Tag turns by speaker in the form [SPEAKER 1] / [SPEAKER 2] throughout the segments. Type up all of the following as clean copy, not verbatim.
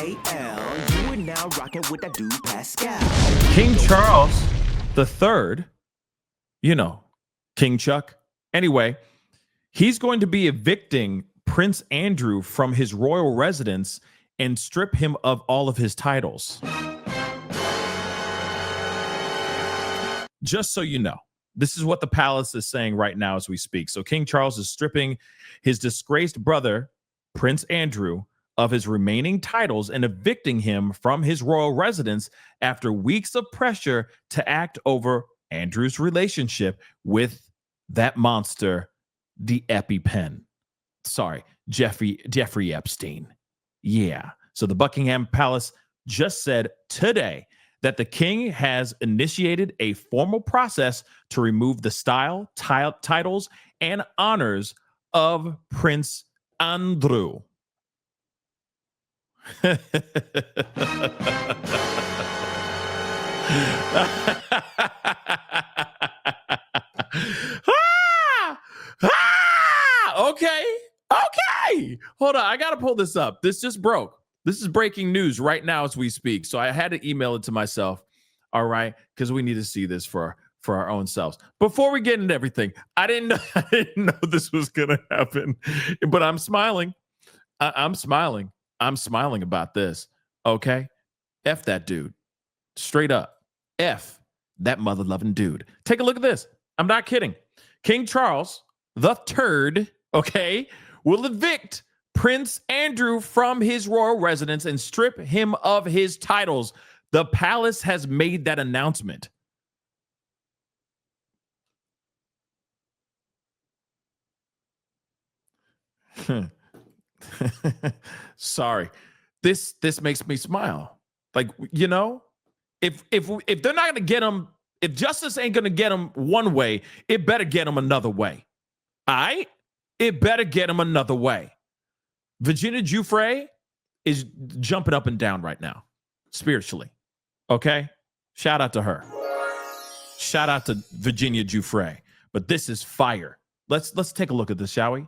[SPEAKER 1] You are now rocking with that dude Pascal.
[SPEAKER 2] King Charles the Third, you know, King Chuck. Anyway, he's going to be evicting Prince Andrew from his royal residence and strip him of all of his titles. Just so you know, this is what the palace is saying right now as we speak. So King Charles is stripping his disgraced brother, Prince Andrew, of his remaining titles and evicting him from his royal residence after weeks of pressure to act over Andrew's relationship with that monster, the EpiPen. Sorry, Jeffrey Epstein. Yeah. So the Buckingham Palace just said today that the king has initiated a formal process to remove the style, titles, and honors of Prince Andrew. Okay. Hold on. I got to pull this up. This just broke. This is breaking news right now as we speak. So I had to email it to myself. All right. Because we need to see this for our own selves. Before we get into everything, I didn't know this was going to happen, but I'm smiling. I'm smiling. I'm smiling about this. Okay. F that dude. Straight up. F that mother-loving dude. Take a look at this. I'm not kidding. King Charles the Third, okay, will evict Prince Andrew from his royal residence and strip him of his titles. The palace has made that announcement. Sorry. This makes me smile. Like, you know, if they're not going to get him, if justice ain't going to get him one way, it better get him another way. All right? It better get him another way. Virginia Giuffre is jumping up and down right now, spiritually. Okay? Shout out to her. Shout out to Virginia Giuffre. But this is fire. Let's take a look at this, shall we?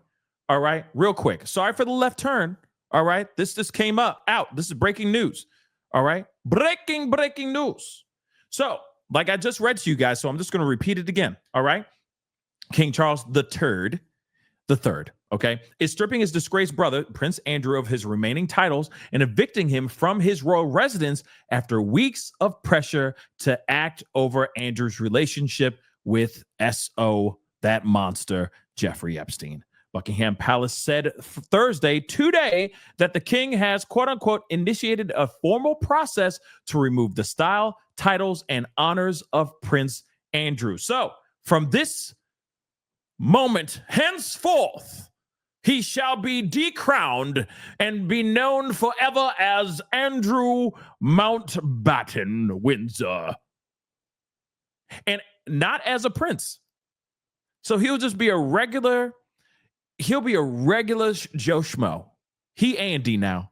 [SPEAKER 2] All right, real quick. Sorry for the left turn. All right, this just came out. This is breaking news. All right, breaking news. So, like I just read to you guys, so I'm just going to repeat it again. All right, King Charles the Third, okay, is stripping his disgraced brother, Prince Andrew, of his remaining titles and evicting him from his royal residence after weeks of pressure to act over Andrew's relationship with S.O., that monster, Jeffrey Epstein. Buckingham Palace said Thursday, today, that the king has, quote unquote, initiated a formal process to remove the style, titles, and honors of Prince Andrew. So, from this moment henceforth, he shall be decrowned and be known forever as Andrew Mountbatten Windsor. And not as a prince. So he'll just be a regular Joe Schmo. He Andy now.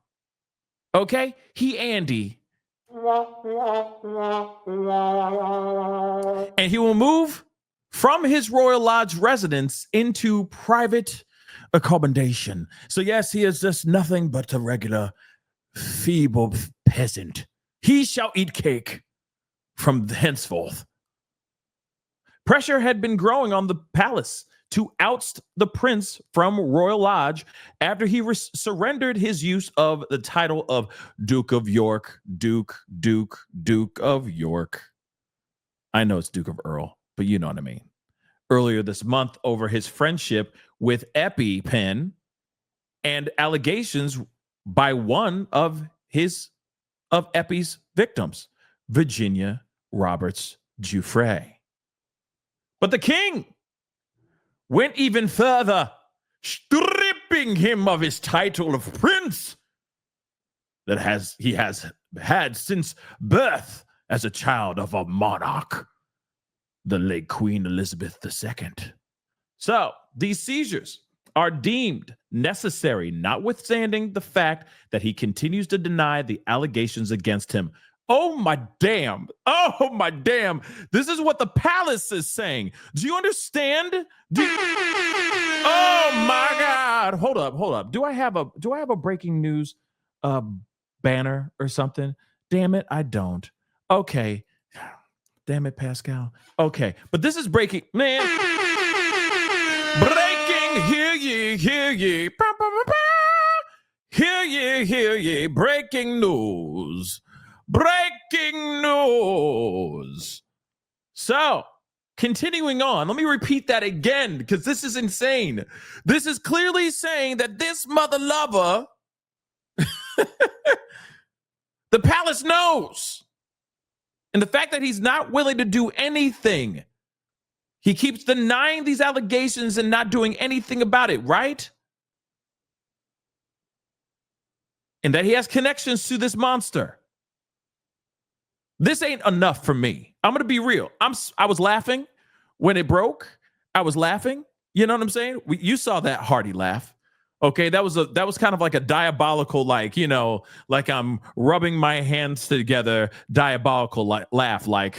[SPEAKER 2] Okay? He Andy. And he will move from his Royal Lodge residence into private accommodation. So yes, he is just nothing but a regular feeble peasant. He shall eat cake from henceforth. Pressure had been growing on the palace to oust the prince from Royal Lodge after he surrendered his use of the title of Duke of York. Duke of York. I know it's Duke of Earl, but you know what I mean. Earlier this month over his friendship with EpiPen and allegations by one of Epi's victims, Virginia Roberts Giuffre. But the king went even further, stripping him of his title of prince that he has had since birth as a child of a monarch, the late Queen Elizabeth II. So these seizures are deemed necessary, notwithstanding the fact that he continues to deny the allegations against him. Oh my damn. This is what the palace is saying. Do you understand? Oh my God. Hold up. Do I have a breaking news banner or something? Damn it, I don't. Okay. Damn it, Pascal. Okay. But this is breaking, man. Breaking, hear ye, hear ye. Hear ye, breaking news. Breaking news. So, continuing on, let me repeat that again because this is insane. This is clearly saying that this mother lover, the palace knows. And the fact that he's not willing to do anything, he keeps denying these allegations and not doing anything about it, right? And that he has connections to this monster. This ain't enough for me. I'm going to be real. I was laughing when it broke. I was laughing. You know what I'm saying? You saw that hearty laugh. Okay, that was kind of like a diabolical, like, you know, like I'm rubbing my hands together, diabolical laugh, like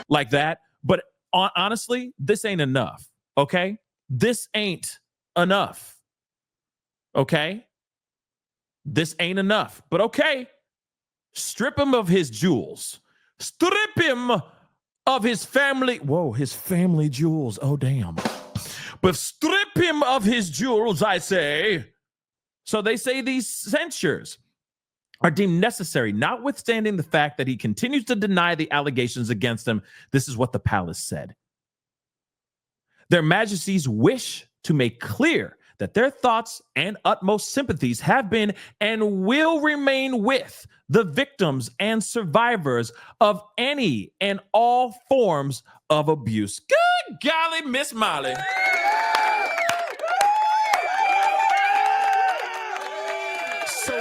[SPEAKER 2] like that. But honestly, this ain't enough. Okay, this ain't enough. Okay, this ain't enough. But okay, strip him of his jewels. Strip him of his family. Whoa, his family jewels. Oh, damn. But strip him of his jewels, I say. So they say these censures are deemed necessary, notwithstanding the fact that he continues to deny the allegations against him. This is what the palace said. Their Majesties wish to make clear that their thoughts and utmost sympathies have been and will remain with the victims and survivors of any and all forms of abuse. Good golly, Miss Molly. So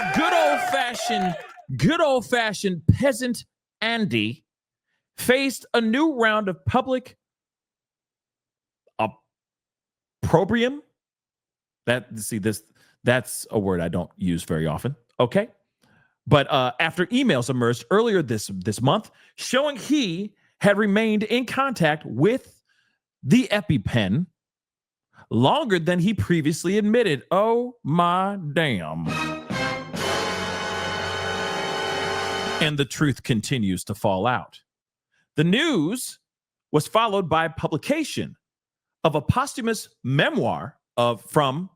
[SPEAKER 2] good old-fashioned peasant Andy faced a new round of public opprobrium. That's a word I don't use very often. Okay. But after emails emerged earlier this month showing he had remained in contact with the EpiPen longer than he previously admitted. Oh my damn. And the truth continues to fall out. The news was followed by publication of a posthumous memoir from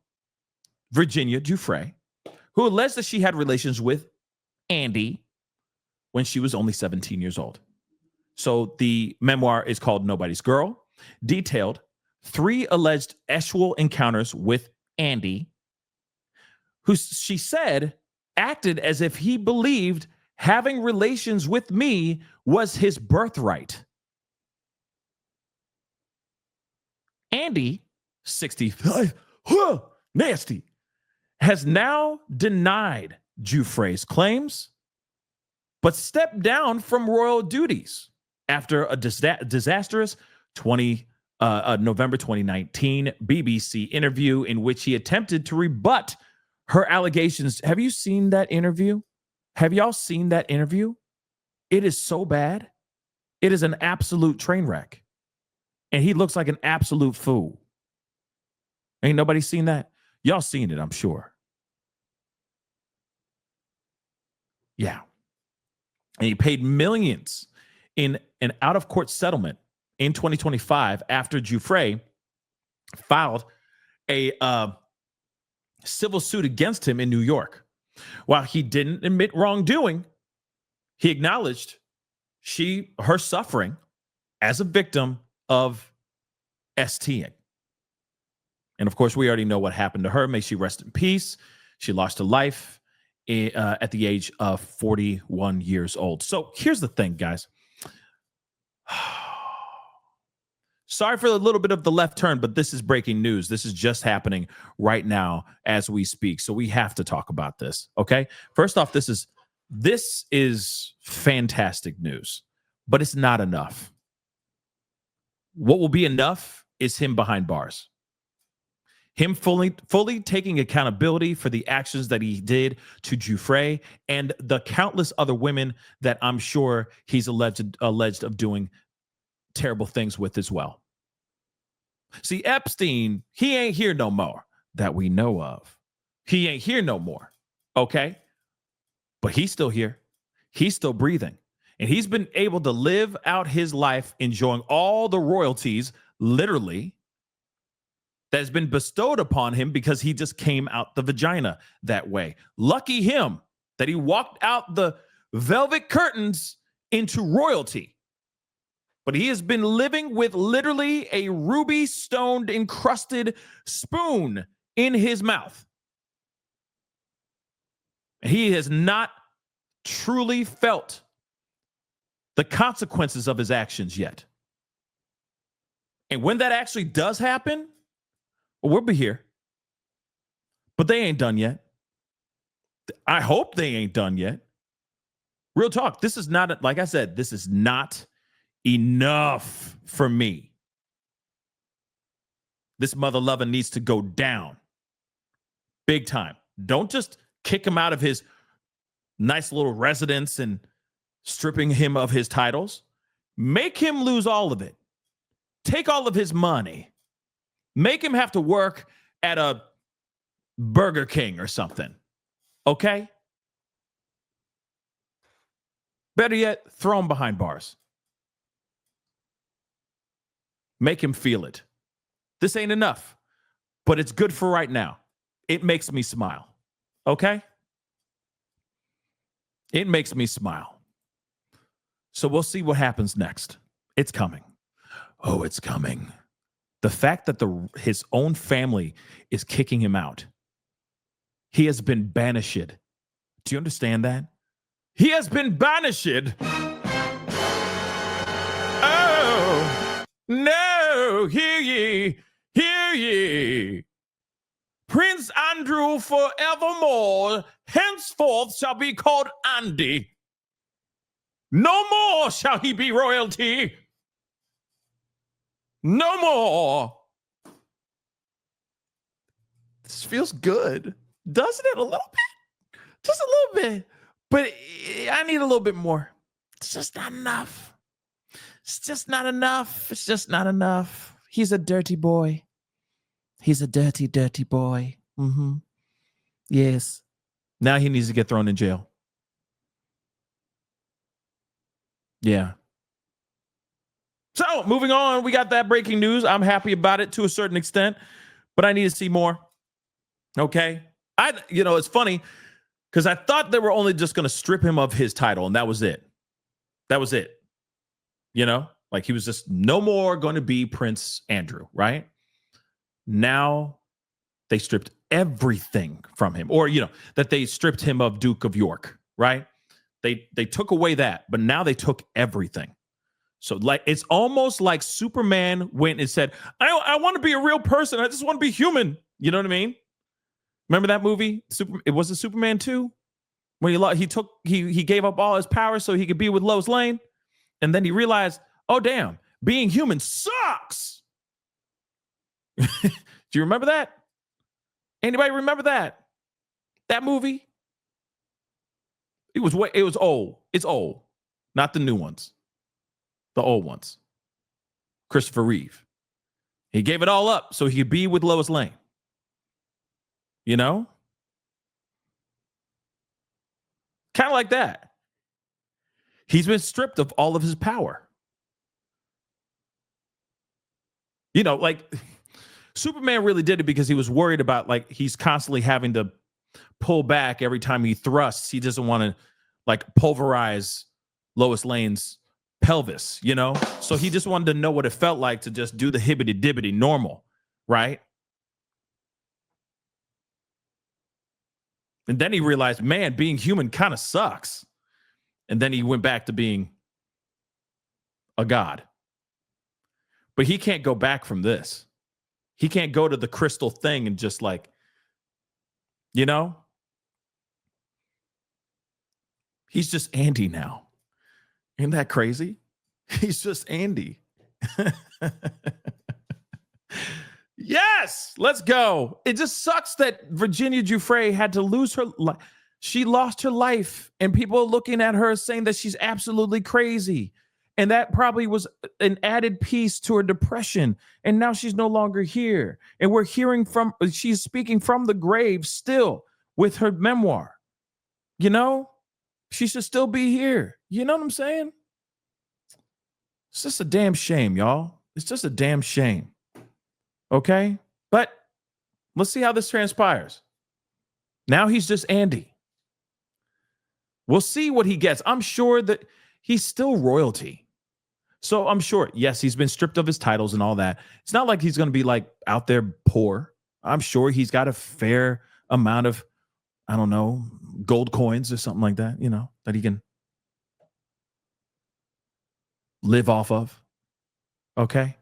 [SPEAKER 2] Virginia Giuffre, who alleged that she had relations with Andy when she was only 17 years old. So the memoir is called Nobody's Girl, detailed 3 alleged sexual encounters with Andy, who she said acted as if he believed having relations with me was his birthright. Andy, 65, nasty, has now denied Giuffre's claims, but stepped down from royal duties after a disastrous November 2019 BBC interview in which he attempted to rebut her allegations. Have you seen that interview? Have y'all seen that interview? It is so bad. It is an absolute train wreck. And he looks like an absolute fool. Ain't nobody seen that? Y'all seen it, I'm sure. Yeah. And he paid millions in an out-of-court settlement in 2025 after Giuffre filed a civil suit against him in New York. While he didn't admit wrongdoing, he acknowledged her suffering as a victim of STing. And of course, we already know what happened to her. May she rest in peace. She lost her life at the age of 41 years old. So here's the thing, guys. Sorry for a little bit of the left turn, but this is breaking news. This is just happening right now as we speak. So we have to talk about this. Okay. First off, this is fantastic news, but it's not enough. What will be enough is him behind bars. Him fully taking accountability for the actions that he did to Giuffre and the countless other women that I'm sure he's alleged of doing terrible things with as well. See, Epstein, he ain't here no more that we know of. He ain't here no more. Okay? But he's still here. He's still breathing. And he's been able to live out his life enjoying all the royalties, literally, that has been bestowed upon him because he just came out the vagina that way. Lucky him that he walked out the velvet curtains into royalty. But he has been living with literally a ruby stoned encrusted spoon in his mouth. He has not truly felt the consequences of his actions yet. And when that actually does happen, we'll be here. But they ain't done yet. I hope they ain't done yet. Real talk. This is not, like I said, this is not enough for me. This mother lover needs to go down. Big time. Don't just kick him out of his nice little residence and stripping him of his titles. Make him lose all of it. Take all of his money. Make him have to work at a Burger King or something. Okay? Better yet, throw him behind bars. Make him feel it. This ain't enough, but it's good for right now. It makes me smile. Okay? It makes me smile. So we'll see what happens next. It's coming. Oh, it's coming. The fact that his own family is kicking him out. He has been banished. Do you understand that? He has been banished. Oh, no, hear ye, hear ye. Prince Andrew forevermore henceforth shall be called Andy. No more shall he be royalty. No more. This feels good. Doesn't it? A little bit? Just a little bit. But I need a little bit more. It's just not enough. It's just not enough. It's just not enough. He's a dirty boy. He's a dirty, dirty boy. Mm-hmm. Yes. Now he needs to get thrown in jail. Yeah. So, moving on, we got that breaking news. I'm happy about it to a certain extent, but I need to see more. Okay? It's funny because I thought they were only just going to strip him of his title, and that was it. That was it. Like he was just no more going to be Prince Andrew, right? Now they stripped everything from him, or, that they stripped him of Duke of York, right? They took away that, but now they took everything. So like it's almost like Superman went and said, I want to be a real person. I just want to be human. You know what I mean? Remember that movie? It was a Superman 2 when he gave up all his power so he could be with Lois Lane. And then he realized, oh, damn, being human sucks. Do you remember that? Anybody remember that? That movie? It was old. It's old. Not the new ones. The old ones. Christopher Reeve. He gave it all up so he could be with Lois Lane. Kind of like that. He's been stripped of all of his power. Like Superman really did it because he was worried about, like, he's constantly having to pull back every time he thrusts. He doesn't want to, like, pulverize Lois Lane's pelvis, So he just wanted to know what it felt like to just do the hibbity-dibbity normal, right? And then he realized, man, being human kind of sucks. And then he went back to being a god. But he can't go back from this. He can't go to the crystal thing and just like, he's just Andy now. Isn't that crazy? He's just Andy. Yes, let's go. It just sucks that Virginia Giuffre had to lose her life. She lost her life, and people are looking at her saying that she's absolutely crazy. And that probably was an added piece to her depression. And now she's no longer here. And we're hearing she's speaking from the grave still with her memoir. You know, she should still be here. You know what I'm saying? It's just a damn shame, y'all. It's just a damn shame. Okay? But let's see how this transpires. Now he's just Andy. We'll see what he gets. I'm sure that he's still royalty. So I'm sure, yes, he's been stripped of his titles and all that. It's not like he's going to be like out there poor. I'm sure he's got a fair amount of, I don't know, gold coins or something like that, you know, that he can live off of. Okay.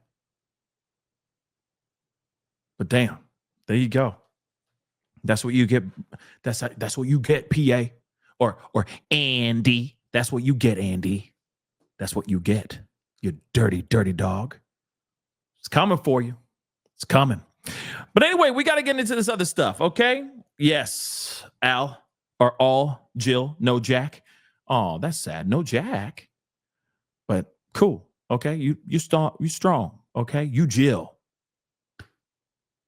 [SPEAKER 2] But damn, there you go. That's what you get. That's what you get, PA. Or Andy. That's what you get, Andy. That's what you get. You dirty, dirty dog. It's coming for you. It's coming. But anyway, we got to get into this other stuff, okay? Yes, Al, or all, Jill, no Jack. Oh, that's sad. No Jack. But cool. Okay, you strong. Okay, you Jill.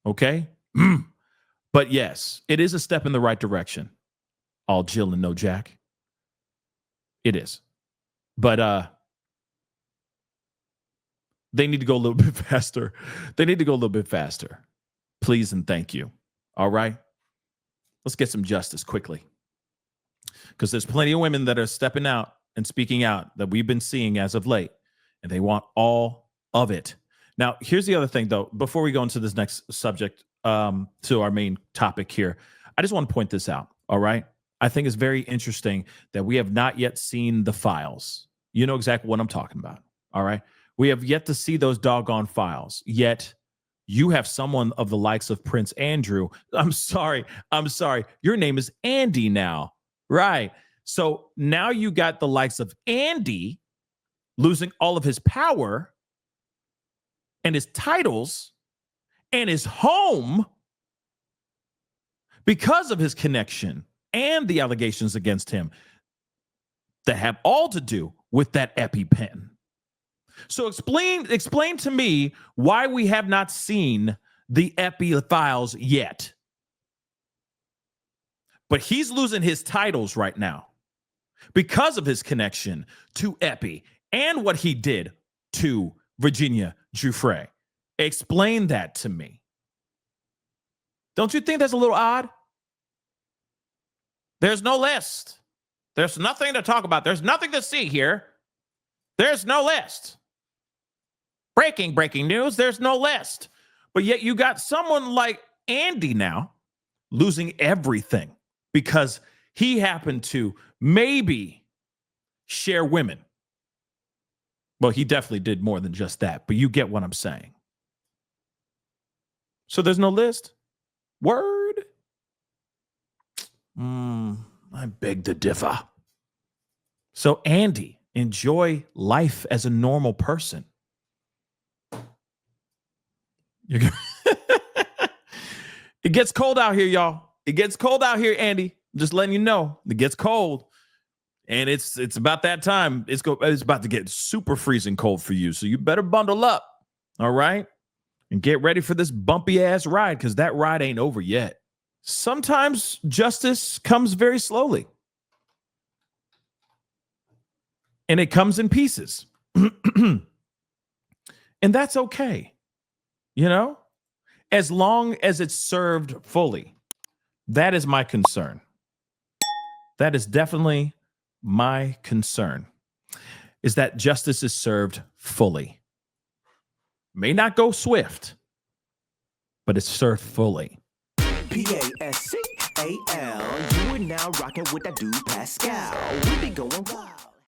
[SPEAKER 2] Okay? But yes, it is a step in the right direction. All Jill and no Jack. It is. But they need to go a little bit faster. They need to go a little bit faster. Please and thank you. All right? Let's get some justice quickly. Because there's plenty of women that are stepping out and speaking out that we've been seeing as of late. And they want all of it. Now, here's the other thing, though. Before we go into this next subject, to our main topic here, I just want to point this out. All right? I think it's very interesting that we have not yet seen the files. You know exactly what I'm talking about. All right? We have yet to see those doggone files. Yet you have someone of the likes of Prince Andrew. I'm sorry. Your name is Andy now. Right. So now you got the likes of Andy losing all of his power and his titles and his home because of his connection and the allegations against him that have all to do with that EpiPen. So explain to me why we have not seen the Epi files yet. But he's losing his titles right now because of his connection to Epi and what he did to Virginia Giuffre. Explain that to me. Don't you think that's a little odd? There's no list. There's nothing to talk about. There's nothing to see here. There's no list. Breaking news. There's no list. But yet you got someone like Andy now losing everything because he happened to maybe share women. Well, he definitely did more than just that, but you get what I'm saying. So there's no list? Word? I beg to differ. So Andy, enjoy life as a normal person. It gets cold out here, y'all. It gets cold out here, Andy. Just letting you know. It gets cold. And it's about that time. It's about to get super freezing cold for you. So you better bundle up. All right? And get ready for this bumpy ass ride, because that ride ain't over yet. Sometimes justice comes very slowly. And it comes in pieces. And that's okay. You know? As long as it's served fully. That is my concern. That is definitely my concern. Is that justice is served fully. May not go swift, but it's served fully.
[SPEAKER 1] Pascal, you are now rocking with that dude Pascal. We be going wild.